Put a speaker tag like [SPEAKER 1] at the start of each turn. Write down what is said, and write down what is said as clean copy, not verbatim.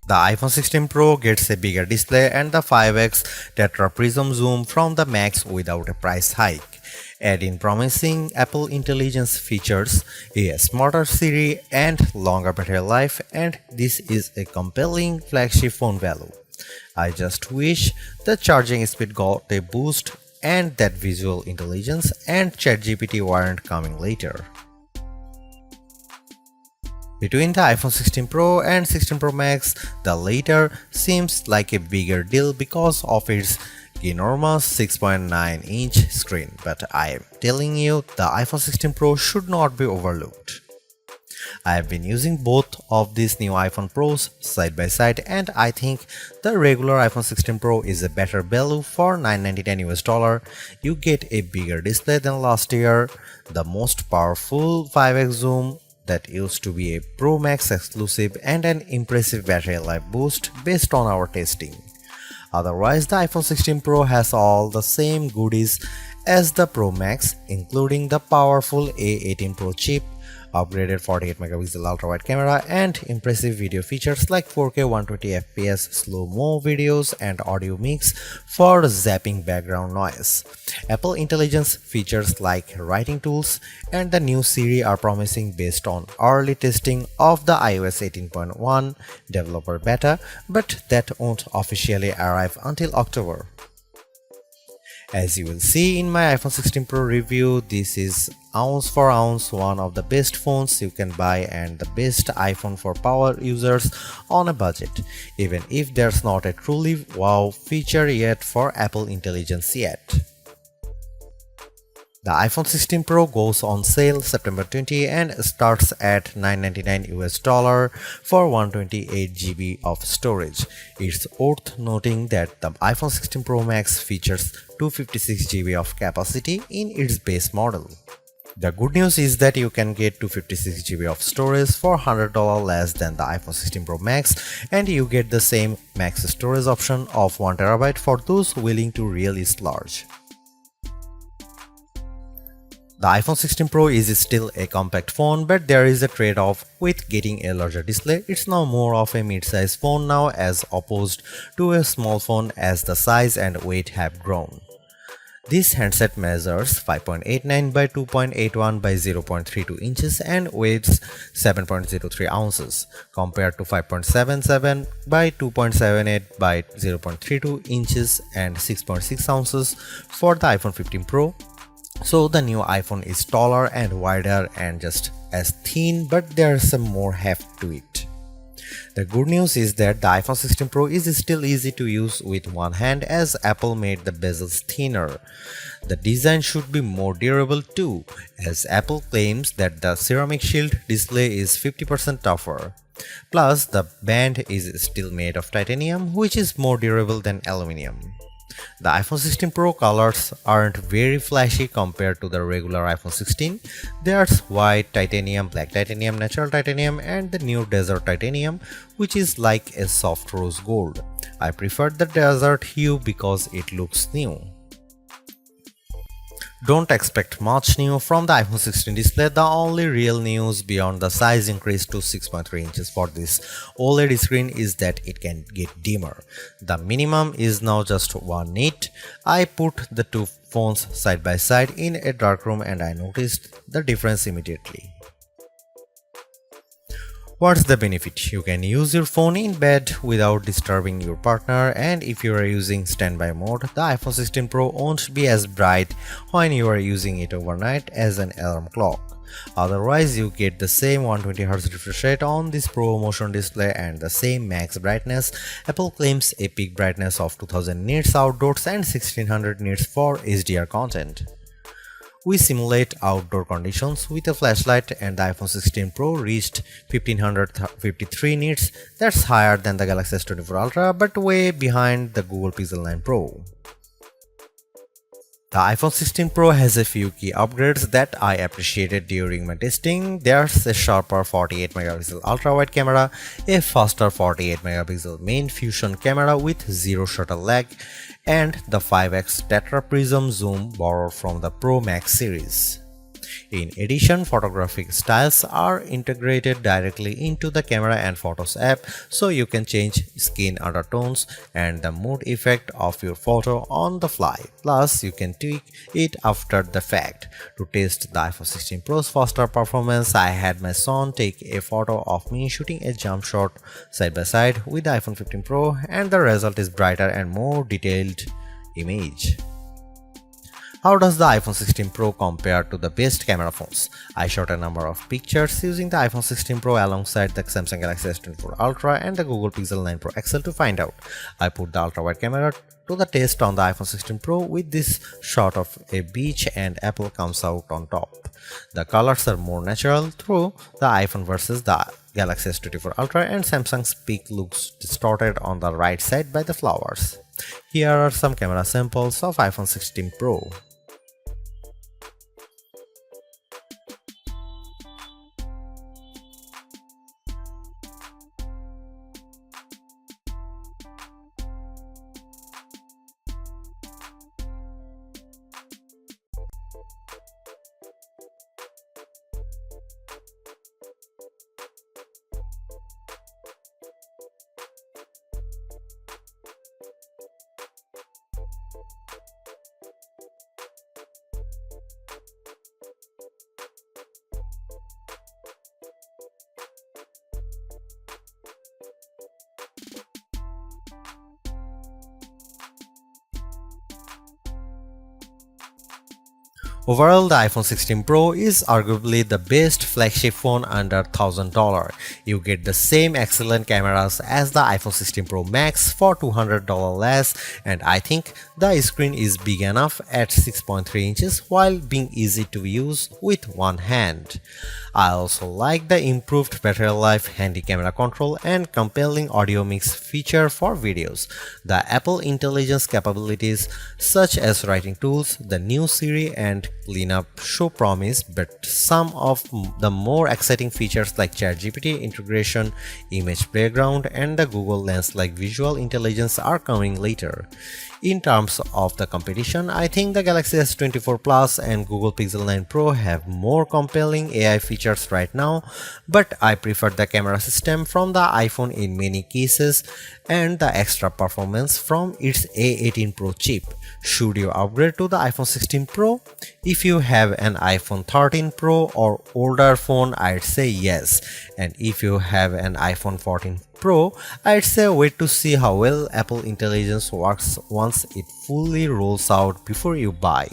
[SPEAKER 1] The iPhone 16 Pro gets a bigger display and the 5x Tetra Prism zoom from the Max without a price hike. Add in promising Apple Intelligence features, a smarter Siri and longer battery life, and this is a compelling flagship phone value. I just wish the charging speed got a boost and that visual intelligence and ChatGPT weren't coming later. Between the iPhone 16 Pro and 16 Pro Max, the latter seems like a bigger deal because of its enormous 6.9-inch screen, but I am telling you, the iPhone 16 Pro should not be overlooked. I have been using both of these new iPhone Pros side by side, and I think the regular iPhone 16 Pro is a better value for $999 US. You get a bigger display than last year, the most powerful 5x zoom that used to be a Pro Max exclusive, and an impressive battery life boost based on our testing. Otherwise, the iPhone 16 Pro has all the same goodies as the Pro Max, including the powerful A18 Pro chip, upgraded 48-megapixel ultra-wide camera, and impressive video features like 4K 120fps slow-mo videos and audio mix for zapping background noise. Apple Intelligence features like writing tools and the new Siri are promising based on early testing of the iOS 18.1 developer beta, but that won't officially arrive until October. As you will see in my iPhone 16 Pro review, this is ounce for ounce one of the best phones you can buy and the best iPhone for power users on a budget, even if there's not a truly wow feature yet for Apple Intelligence yet. The iPhone 16 Pro goes on sale September 20 and starts at $999 for 128GB of storage. It's worth noting that the iPhone 16 Pro Max features 256GB of capacity in its base model. The good news is that you can get 256GB of storage for $100 less than the iPhone 16 Pro Max, and you get the same max storage option of 1TB for those willing to really splurge. The iPhone 16 Pro is still a compact phone, but there is a trade-off with getting a larger display. It's now more of a mid-size phone now as opposed to a small phone as the size and weight have grown. This handset measures 5.89 by 2.81 by 0.32 inches and weighs 7.03 ounces, compared to 5.77 by 2.78 by 0.32 inches and 6.6 ounces for the iPhone 15 Pro. So the new iPhone is taller and wider and just as thin, but there's some more heft to it. The good news is that the iPhone 16 Pro is still easy to use with one hand as Apple made the bezels thinner. The design should be more durable too, as Apple claims that the ceramic shield display is 50% tougher. Plus, the band is still made of titanium, which is more durable than aluminum. The iPhone 16 Pro colors aren't very flashy compared to the regular iPhone 16. There's white titanium, black titanium, natural titanium, and the new desert titanium, which is like a soft rose gold. I prefer the desert hue because it looks new. Don't expect much new from the iPhone 16 display. The only real news beyond the size increase to 6.3 inches for this OLED screen is that it can get dimmer. The minimum is now just 1 nit. I put the two phones side by side in a dark room and I noticed the difference immediately. What's the benefit? You can use your phone in bed without disturbing your partner, and if you are using standby mode, the iPhone 16 Pro won't be as bright when you are using it overnight as an alarm clock. Otherwise, you get the same 120Hz refresh rate on this Pro Motion display and the same max brightness. Apple claims a peak brightness of 2000 nits outdoors and 1600 nits for HDR content. We simulate outdoor conditions with a flashlight and the iPhone 16 Pro reached 1553 nits. That's higher than the Galaxy S24 Ultra but way behind the Google Pixel 9 Pro. The iPhone 16 Pro has a few key upgrades that I appreciated during my testing. There's a sharper 48-megapixel ultra-wide camera, a faster 48-megapixel main fusion camera with zero shutter lag, and the 5x Tetra Prism zoom borrowed from the Pro Max series. In addition, photographic styles are integrated directly into the camera and Photos app, so you can change skin undertones and the mood effect of your photo on the fly. Plus, you can tweak it after the fact. To test the iPhone 16 Pro's faster performance, I had my son take a photo of me shooting a jump shot side by side with the iPhone 15 Pro, and the result is brighter and more detailed image. How does the iPhone 16 Pro compare to the best camera phones? I shot a number of pictures using the iPhone 16 Pro alongside the Samsung Galaxy S24 Ultra and the Google Pixel 9 Pro XL to find out. I put the ultra-wide camera to the test on the iPhone 16 Pro with this shot of a beach and apple comes out on top. The colors are more natural through the iPhone versus the Galaxy S24 Ultra, and Samsung's peak looks distorted on the right side by the flowers. Here are some camera samples of iPhone 16 Pro. Overall, the iPhone 16 Pro is arguably the best flagship phone under $1,000. You get the same excellent cameras as the iPhone 16 Pro Max for $200 less, and I think the screen is big enough at 6.3 inches while being easy to use with one hand. I also like the improved battery life, handy camera control, and compelling audio mix feature for videos. The Apple Intelligence capabilities such as writing tools, the new Siri, and cleanup show promise, but some of the more exciting features like ChatGPT integration, image background, and the Google Lens like visual intelligence are coming later. In terms of the competition, I think the Galaxy S24 Plus and Google Pixel 9 Pro have more compelling AI features right now, but I prefer the camera system from the iPhone in many cases and the extra performance from its A18 Pro chip. Should you upgrade to the iPhone 16 Pro? If you have an iPhone 13 Pro or older phone, I'd say yes. And if you have an iPhone 14 Pro, I'd say wait to see how well Apple Intelligence works once it fully rolls out before you buy.